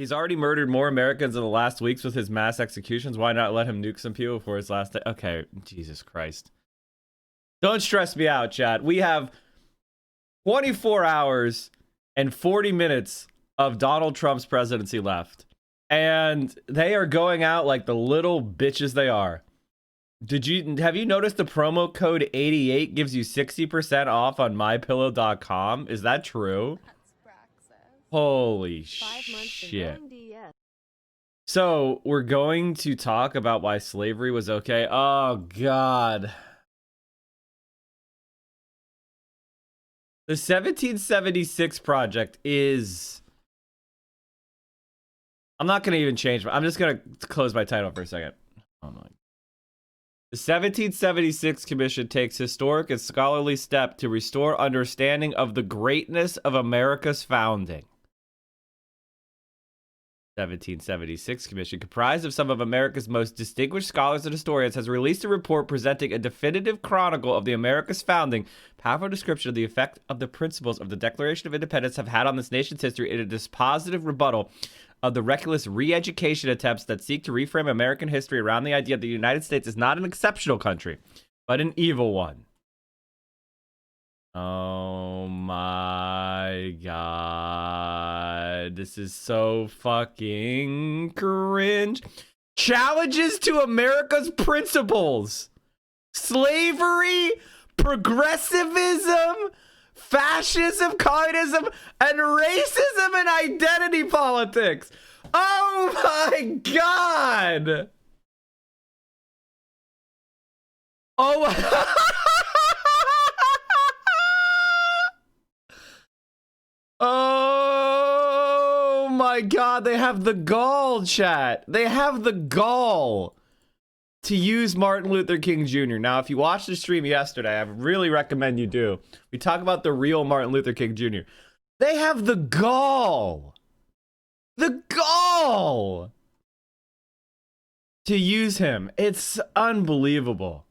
He's already murdered more Americans in the last weeks with his mass executions. Why not let him nuke some people before his last day? Okay, Jesus Christ. Don't stress me out, chat. We have 24 hours and 40 minutes of Donald Trump's presidency left. And they are going out like the little bitches they are. Have you noticed the promo code 88 gives you 60% off on mypillow.com? Is that true? Holy shit. So we're going to talk about why slavery was okay. Oh God. The 1776 Project is... I'm not going to even change. I'm just going to close my title for a second. Oh my. The 1776 Commission takes historic and scholarly step to restore understanding of the greatness of America's founding. 1776 Commission, comprised of some of America's most distinguished scholars and historians, has released a report presenting a definitive chronicle of the America's founding, powerful description of the effect of the principles of the Declaration of Independence have had on this nation's history, in a dispositive rebuttal of the reckless re-education attempts that seek to reframe American history around the idea that the United States is not an exceptional country, but an evil one. Oh my God. This is so fucking cringe. Challenges to America's principles. Slavery, progressivism, fascism, communism, and racism and identity politics. Oh my God. Oh my Oh my God, they have the gall, chat. They have the gall to use Martin Luther King Jr. Now, if you watched the stream yesterday, I really recommend you do. We talk about the real Martin Luther King Jr. They have the gall to use him. It's unbelievable.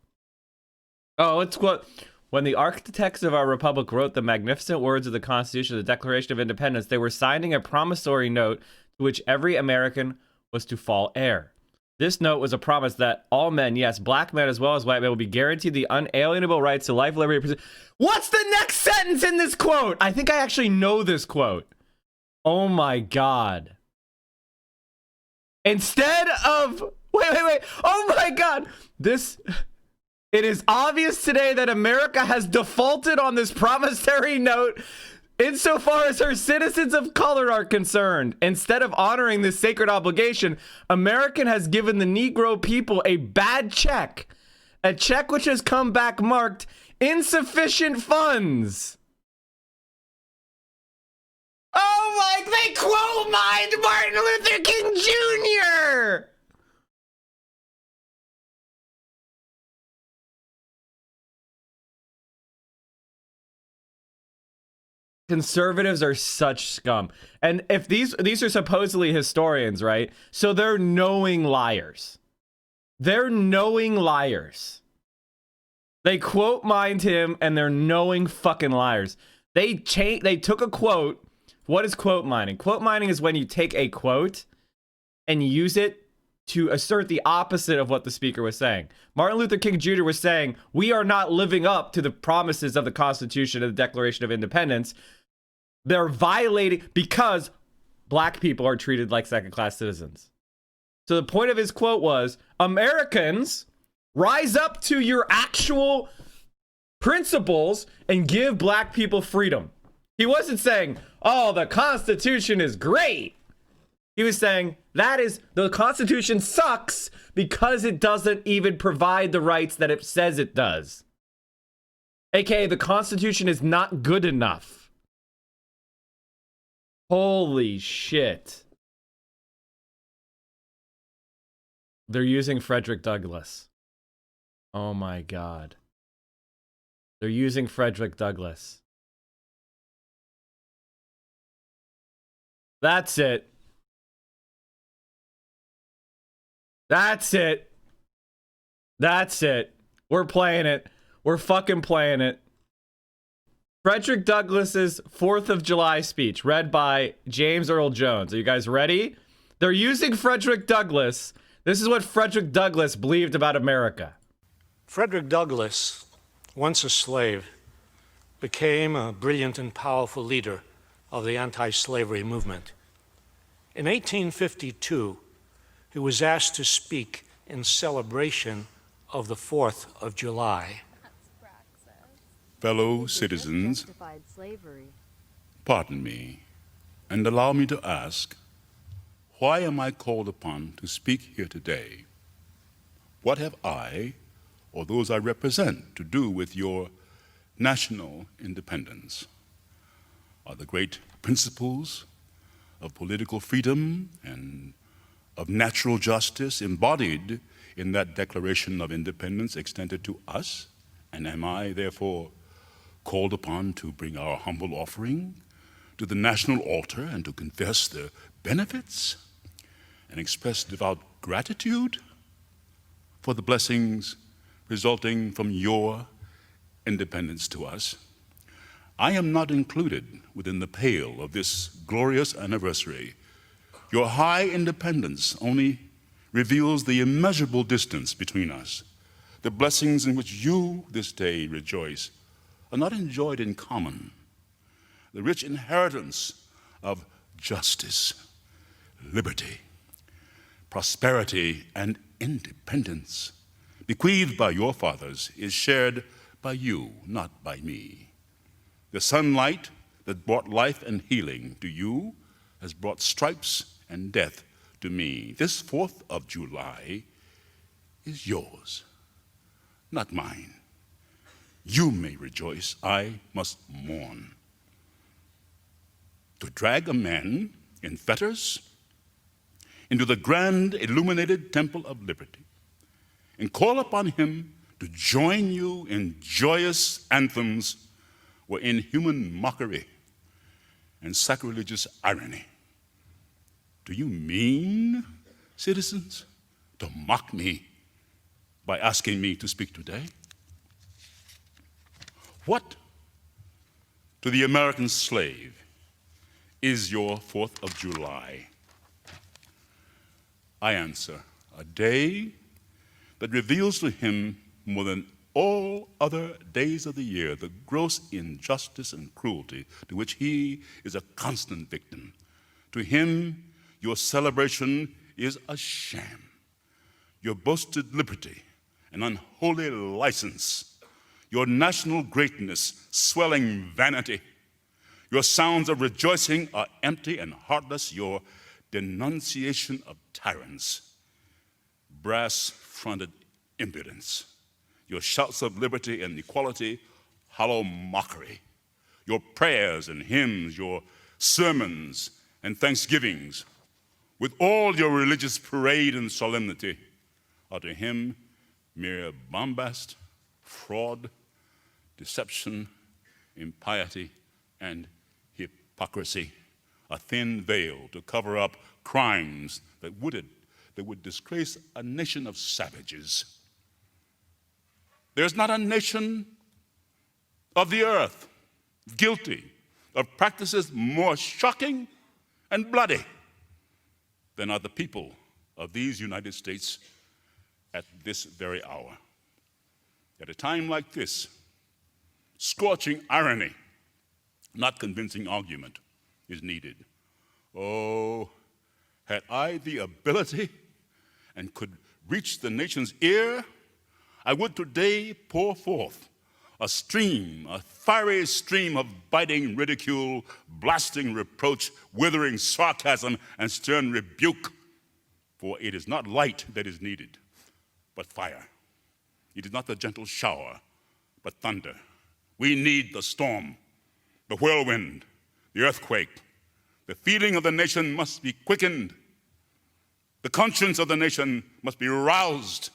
Oh, it's what... When the architects of our republic wrote the magnificent words of the Constitution, the Declaration of Independence, they were signing a promissory note to which every American was to fall heir. This note was a promise that all men, yes, black men as well as white men, will be guaranteed the unalienable rights to life, liberty, and... What's the next sentence in this quote? I think I actually know this quote. Oh my God. Instead of... Wait. Oh my God. It is obvious today that America has defaulted on this promissory note insofar as her citizens of color are concerned. Instead of honoring this sacred obligation, America has given the Negro people a bad check. A check which has come back marked insufficient funds. Oh my, they quote mined Martin Luther King Jr. Conservatives are such scum. And if these are supposedly historians, right? So they're knowing liars. They're knowing liars. They quote mined him and they're knowing fucking liars. They took a quote. What is quote mining? Quote mining is when you take a quote and use it to assert the opposite of what the speaker was saying. Martin Luther King Jr. was saying, we are not living up to the promises of the Constitution and the Declaration of Independence. They're violating because black people are treated like second-class citizens. So the point of his quote was, Americans, rise up to your actual principles and give black people freedom. He wasn't saying, oh, the Constitution is great. He was saying, the Constitution sucks because it doesn't even provide the rights that it says it does. AKA, the Constitution is not good enough. Holy shit. They're using Frederick Douglass. Oh my God. They're using Frederick Douglass. That's it. That's it. That's it. We're playing it. We're fucking playing it. Frederick Douglass's 4th of July speech, read by James Earl Jones. Are you guys ready? They're using Frederick Douglass. This is what Frederick Douglass believed about America. Frederick Douglass, once a slave, became a brilliant and powerful leader of the anti-slavery movement. In 1852, he was asked to speak in celebration of the 4th of July. Fellow citizens, pardon me, and allow me to ask, why am I called upon to speak here today? What have I, or those I represent, to do with your national independence? Are the great principles of political freedom and of natural justice embodied in that Declaration of Independence extended to us? And am I, therefore, called upon to bring our humble offering to the national altar and to confess the benefits and express devout gratitude for the blessings resulting from your independence to us? I am not included within the pale of this glorious anniversary. Your high independence only reveals the immeasurable distance between us. The blessings in which you this day rejoice are not enjoyed in common. The rich inheritance of justice, liberty, prosperity, and independence bequeathed by your fathers is shared by you, not by me. The sunlight that brought life and healing to you has brought stripes and death to me. This 4th of July is yours, not mine. You may rejoice, I must mourn. To drag a man in fetters into the grand illuminated temple of liberty and call upon him to join you in joyous anthems were inhuman mockery and sacrilegious irony. Do you mean, citizens, to mock me by asking me to speak today? What, to the American slave, is your 4th of July? I answer, a day that reveals to him more than all other days of the year the gross injustice and cruelty to which he is a constant victim. To him, your celebration is a sham. Your boasted liberty, an unholy license. Your national greatness, swelling vanity. Your sounds of rejoicing are empty and heartless. Your denunciation of tyrants, brass-fronted impudence. Your shouts of liberty and equality, hollow mockery. Your prayers and hymns, your sermons and thanksgivings, with all your religious parade and solemnity, are to him mere bombast, fraud, deception, impiety, and hypocrisy, a thin veil to cover up crimes that would disgrace a nation of savages. There's not a nation of the earth guilty of practices more shocking and bloody than are the people of these United States at this very hour. At a time like this, scorching irony, not convincing argument, is needed. Oh, had I the ability and could reach the nation's ear, I would today pour forth a fiery stream of biting ridicule, blasting reproach, withering sarcasm, and stern rebuke. For it is not light that is needed, but fire. It is not the gentle shower, but thunder. We need the storm, the whirlwind, the earthquake. The feeling of the nation must be quickened. The conscience of the nation must be roused.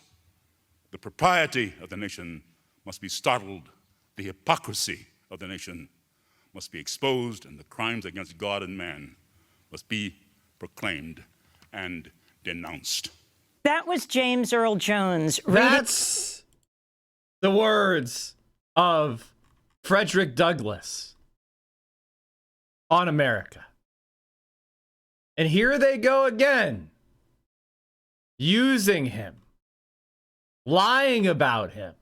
The propriety of the nation must be startled. The hypocrisy of the nation must be exposed, and the crimes against God and man must be proclaimed and denounced. That was James Earl Jones. That's the words of Frederick Douglass on America. And here they go again, using him, lying about him.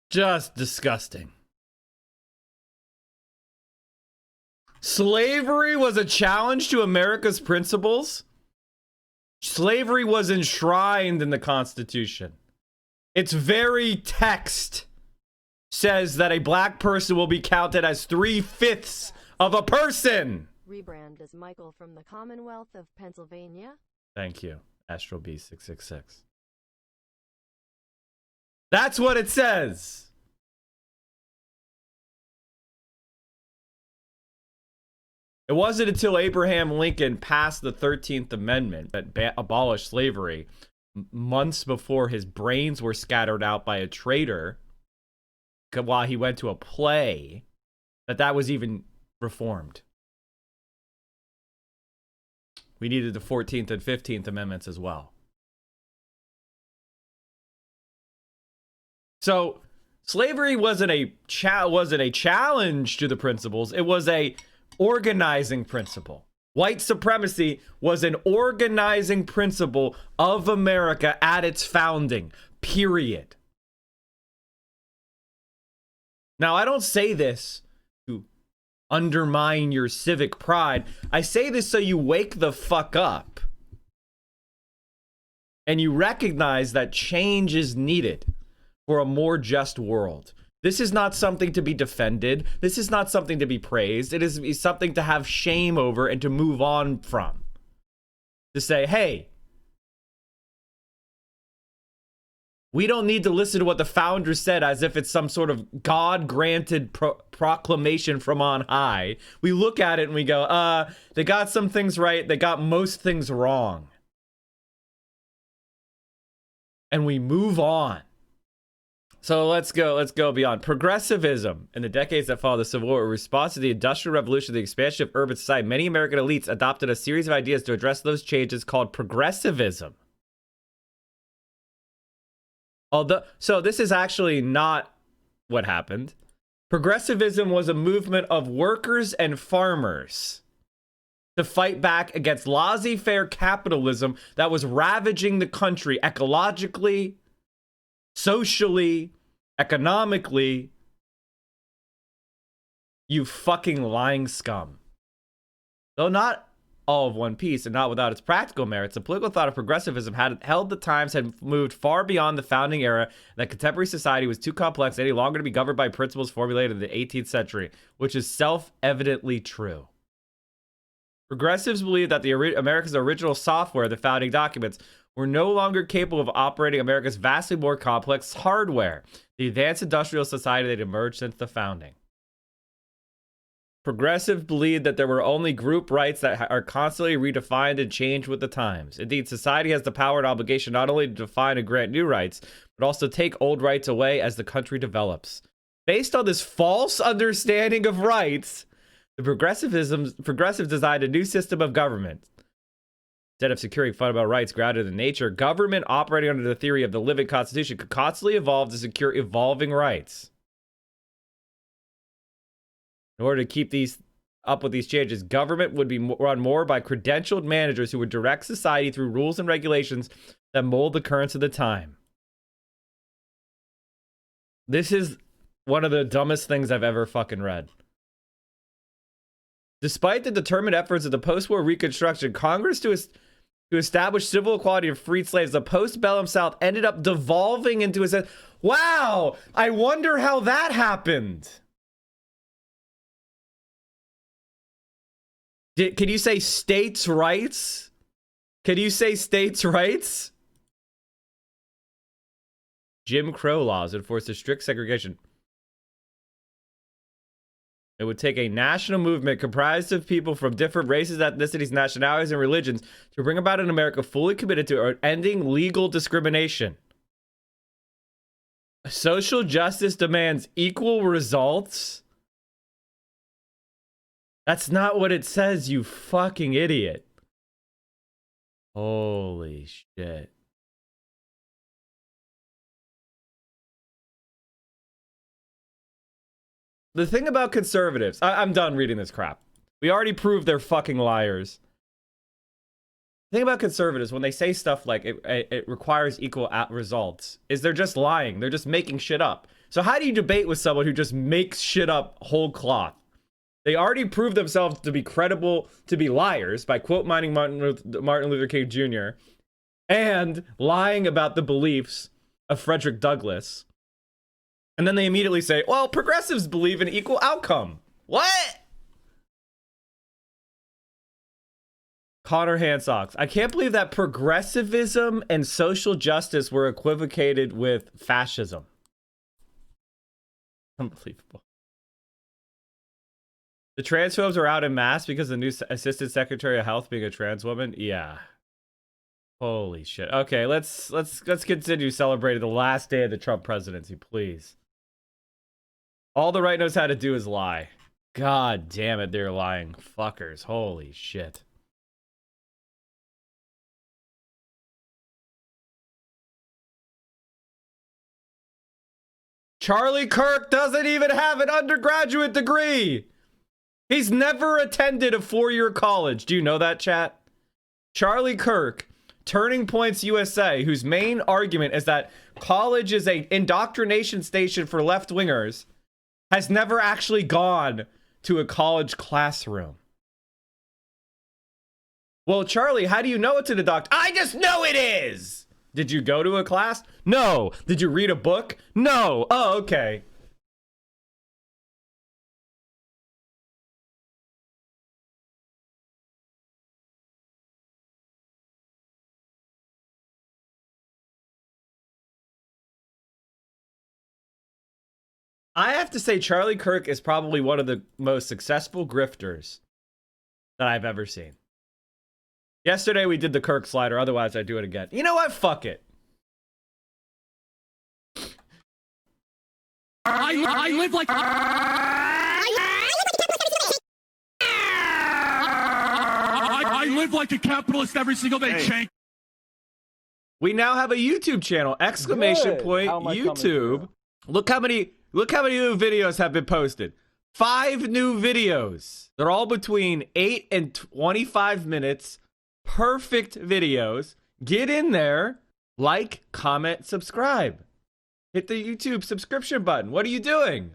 Just disgusting. Slavery was a challenge to America's principles. Slavery was enshrined in the Constitution. Its very text says that a black person will be counted as 3/5 of a person. Rebrand as Michael from the Commonwealth of Pennsylvania. Thank you, Astro B666. That's what it says. It wasn't until Abraham Lincoln passed the 13th Amendment that abolished slavery, months before his brains were scattered out by a traitor while he went to a play, that was even reformed. We needed the 14th and 15th Amendments as well. So slavery wasn't a challenge to the principles. It was a organizing principle. White supremacy was an organizing principle of America at its founding, period. Now, I don't say this to undermine your civic pride. I say this so you wake the fuck up and you recognize that change is needed for a more just world. This is not something to be defended. This is not something to be praised. It is something to have shame over and to move on from. To say, hey, we don't need to listen to what the founders said as if it's some sort of God-granted proclamation from on high. We look at it and we go, they got some things right. They got most things wrong. And we move on. So let's go beyond. Progressivism in the decades that followed the Civil War, in response to the Industrial Revolution, the expansion of urban society, many American elites adopted a series of ideas to address those changes called progressivism. So this is actually not what happened. Progressivism was a movement of workers and farmers to fight back against laissez-faire capitalism that was ravaging the country ecologically, socially, economically. You fucking lying scum. Though not all of one piece and not without its practical merits, the political thought of progressivism had held the times, had moved far beyond the founding era, and that contemporary society was too complex any longer to be governed by principles formulated in the 18th century, which is self-evidently true. Progressives believe that America's original software, the founding documents, were no longer capable of operating America's vastly more complex hardware, the advanced industrial society that emerged since the founding. Progressives believed that there were only group rights that are constantly redefined and changed with the times. Indeed, society has the power and obligation not only to define and grant new rights, but also take old rights away as the country develops. Based on this false understanding of rights, the progressives designed a new system of government. Instead of securing fundamental rights grounded in nature, government operating under the theory of the living constitution could constantly evolve to secure evolving rights. In order to keep these up with these changes, government would be run more by credentialed managers who would direct society through rules and regulations that mold the currents of the time. This is one of the dumbest things I've ever fucking read. Despite the determined efforts of the post-war Reconstruction, Congress to establish civil equality of freed slaves, the post-bellum South ended up devolving into a... Wow! I wonder how that happened. Can you say states' rights? Can you say states' rights? Jim Crow laws enforced a strict segregation. It would take a national movement comprised of people from different races, ethnicities, nationalities, and religions to bring about an America fully committed to ending legal discrimination. Social justice demands equal results. That's not what it says, you fucking idiot. Holy shit. The thing about conservatives, I'm done reading this crap. We already proved they're fucking liars. The thing about conservatives, when they say stuff like it requires equal results, is they're just lying. They're just making shit up. So how do you debate with someone who just makes shit up whole cloth? They already proved themselves to be credible, to be liars by quote mining Martin Luther King Jr. and lying about the beliefs of Frederick Douglass. And then they immediately say, well, progressives believe in equal outcome. What? Connor Hansocks. I can't believe that progressivism and social justice were equivocated with fascism. Unbelievable. The transphobes are out en masse because the new Assistant Secretary of Health being a trans woman. Yeah. Holy shit. Okay, let's continue celebrating the last day of the Trump presidency, please. All the right knows how to do is lie. God damn it, they're lying fuckers. Holy shit. Charlie Kirk doesn't even have an undergraduate degree. He's never attended a 4-year college. Do you know that, chat? Charlie Kirk, Turning Points USA, whose main argument is that college is an indoctrination station for left-wingers, has never actually gone to a college classroom. Well, Charlie, how do you know it's an I just know it is! Did you go to a class? No. Did you read a book? No. Oh, okay. I have to say, Charlie Kirk is probably one of the most successful grifters that I've ever seen. Yesterday we did the Kirk slider, otherwise I'd do it again. You know what? Fuck it. I live like I live like a capitalist every single day. Hey. We now have a YouTube channel! Exclamation point YouTube. Look how many new videos have been posted. 5 new videos. They're all between 8 and 25 minutes. Perfect videos. Get in there, like, comment, subscribe. Hit the YouTube subscription button. What are you doing?